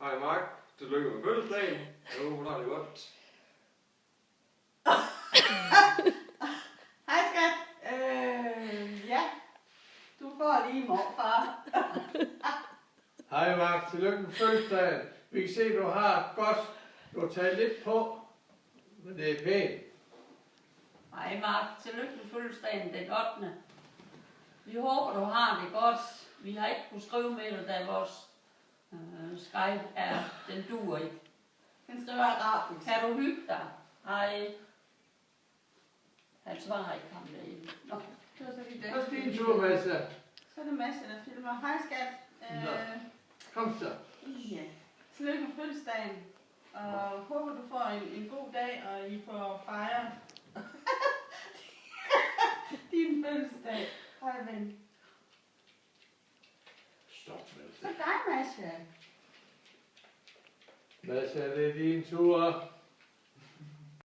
Hej Mark, tillykke med fødselsdagen. Jeg håber, du har det godt. Hej skat. Ja, du får lige morfar. Hej Mark, tillykke med fødselsdagen. Vi kan se, du har godt. Du har taget lidt på, men det er pænt. Hej Mark, tillykke med fødselsdagen den 8. Vi håber, du har det godt. Vi har ikke kunnet skrive med dig, da vores Skype den duer ikke. Den skriver arabisk. Kan du hygge dig? Hej. Han svarer ikke ham derinde. Nå, det var så lige det. Så er din tur, Mads. Så er det Mads, der filmer. Hej skat. Kom så. Ja. Tillykke med fødselsdagen. Og håber, du får en god dag, og I får fejret din fødselsdag. Hej ven. Stop med Så dig, Mads. Mads, det er din tur.